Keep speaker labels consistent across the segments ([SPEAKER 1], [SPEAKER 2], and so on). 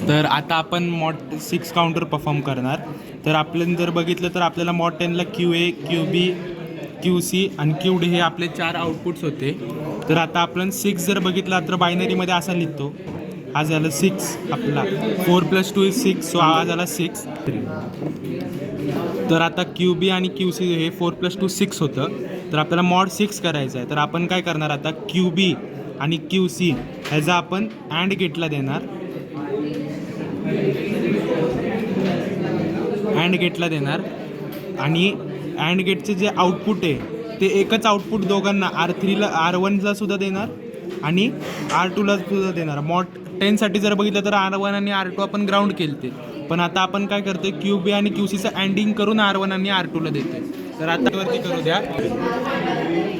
[SPEAKER 1] तर आता आपण मॉड 6 काउंटर परफॉर्म करणार. तर आपण जर बघितलं तर आपल्याला मॉड 10ला QA, QB, QC आणि QD हे आपले 4 आउटपुट्स होते. तर आता आपण 6 जर बघितला तर बायनरीमध्ये असा लिहितो. हा झाला 6 आपला 4 + 2 = 6. सो हा झाला 6. तर आता QB आणि QC हे 4 + 2 = 6 होतं. तर आपल्याला मॉड 6 करायचं आहे. तर आपण काय करणार आता QB आणि QC ह्याचा आपण अँड गेटला देणार. अँड गेटला देणार आणि अँड गेटचे जे आउटपुट आहे ते एकच आउटपुट दोघांना R3ला R1ला सुद्धा देणार आणि R2ला सुद्धा देणार. मॉड 10साठी जर बघितलं तर R1 आणि R2 आपण ग्राउंड केलते. पण आता आपण काय करतोय QB आणि QCचं अँडिंग करून R1 आणि R2ला देतोय. तर आता वरती करू द्या.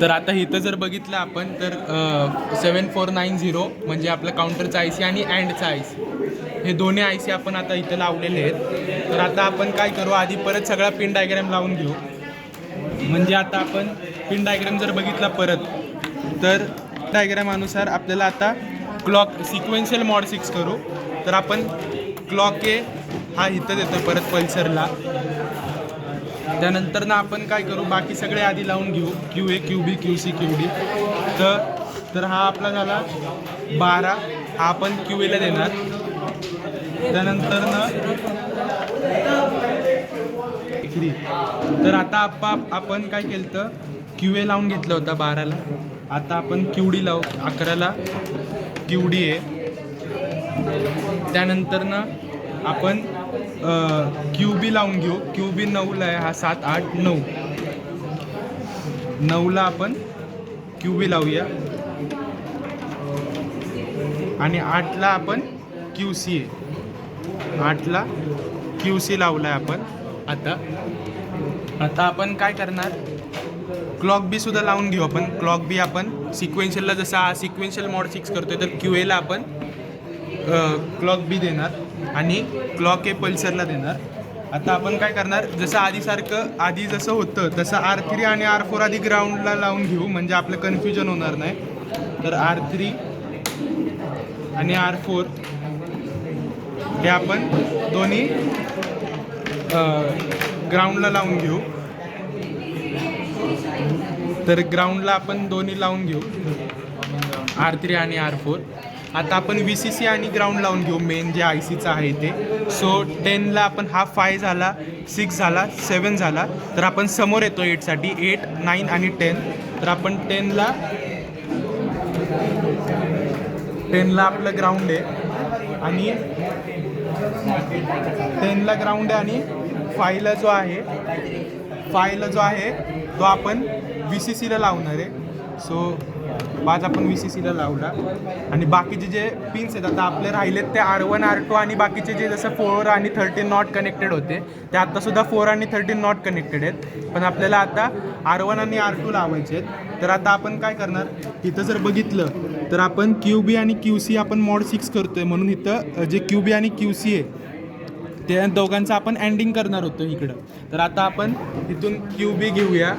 [SPEAKER 1] तर आता इथं जर बघितलं आपण तर 7490 म्हणजे आपलं काउंटरचा IC आणि अँडचा IC हे दोन्ही IC आपण आता इथं लावलेले आहेत. तर आता आपण काय करू आधी परत सगळा पिन डायग्राम लावून घेऊ. म्हणजे आता आपण पिन डायग्राम जर बघितला परत तर डायग्राम अनुसार आपल्याला आता क्लॉक सिक्वेन्शियल मॉड 6 करू. तर आपण क्लॉक ए हा इथं देतो परत पल्सरला. त्यानंतर ना आपण काय करू बाकी सगळे आधी लावून घेऊ QA, QB, QC, QD. तर हा आपला झाला 12. हा आपण QAला देणार. त्यानंतर ना तर आता आपण काय केलं तर QA लावून घेतलं होतं 12ला. आता आपण QD लावू 11ला. QD आहे. त्यानंतर ना आपण QB लावून घेऊ. QB 9ला आहे. हा 7, 8, 9. 9ला आपण QB लावूया आणि 8ला आपण QC आहे. 8ला QC लावला आहे आपण. आता आपण काय करणार क्लॉक बी सुद्धा लावून घेऊ आपण. क्लॉक बी आपण सिक्वेन्शियलला जसा हा सिक्वेन्शियल मॉड 6 करतोय तर QAला आपण क्लॉक बी देणार आणि क्लॉक ए पल्सरला देणार. आता आपण काय करणार जसं आधी जसं होतं तसं R3 आणि R4 आधी ग्राउंडला लावून घेऊ म्हणजे आपलं कन्फ्युजन होणार नाही. तर R3 आणि R4 हे आपण दोन्ही ग्राउंडला लावून घेऊ. तर ग्राउंडला आपण दोन्ही लावून घेऊ R3 आणि R4. आता आपण VCC आणि ग्राउंड लावून घेऊ मेन जे ICचं आहे ते. सो 10ला आपण हा 5 झाला, 6 झाला, 7 झाला. तर आपण समोर येतो 8साठी 8, 9 आणि 10. तर आपण 10ला आपलं ग्राउंड आहे आणि 10ला ग्राउंड आहे आणि 5ला जो आहे तो आपण VCCला लावणार आहे. सो 5 आपण VCCला लावला आणि बाकीचे जे पिन्स आहेत आता आपले राहिलेत ते R1, R2 आणि बाकीचे जे जसं 4 आणि 13 नॉट कनेक्टेड होते ते आत्तासुद्धा 4 आणि 13 नॉट कनेक्टेड आहेत. पण आपल्याला आता R1 आणि R2 लावायचे आहेत. तर आता आपण काय करणार इथं जर बघितलं तर आपण QB आणि QC आपण मॉड 6 करतोय म्हणून इथं जे QB आणि QC आहे त्या दोघांचं आपण एंडिंग करणार होतो इकडं. तर आता आपण इथून QB घेऊया.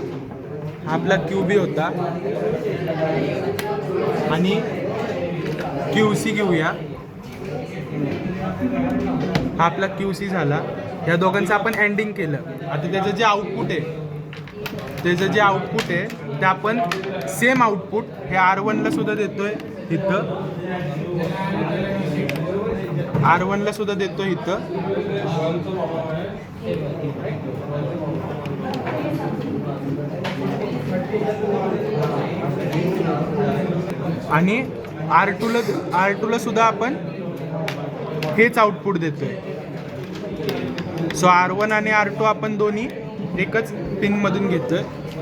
[SPEAKER 1] हा आपला QB होता आणि QC घेऊया. हा आपला QC झाला. या दोघांचं आपण एंडिंग केलं. आता त्याचं जे आउटपुट आहे ते आपण सेम आउटपुट हे R1ला सुद्धा देतोय इथं. R1ला सुद्धा देतोय इथं आणि R2ला सुद्धा आपण हेच आउटपुट देतोय. सो R1 आणि R2 आपण दोन्ही एकच पिनमधून घेतोय.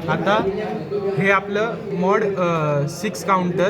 [SPEAKER 1] आता हे आपलं मॉड 6 काउंटर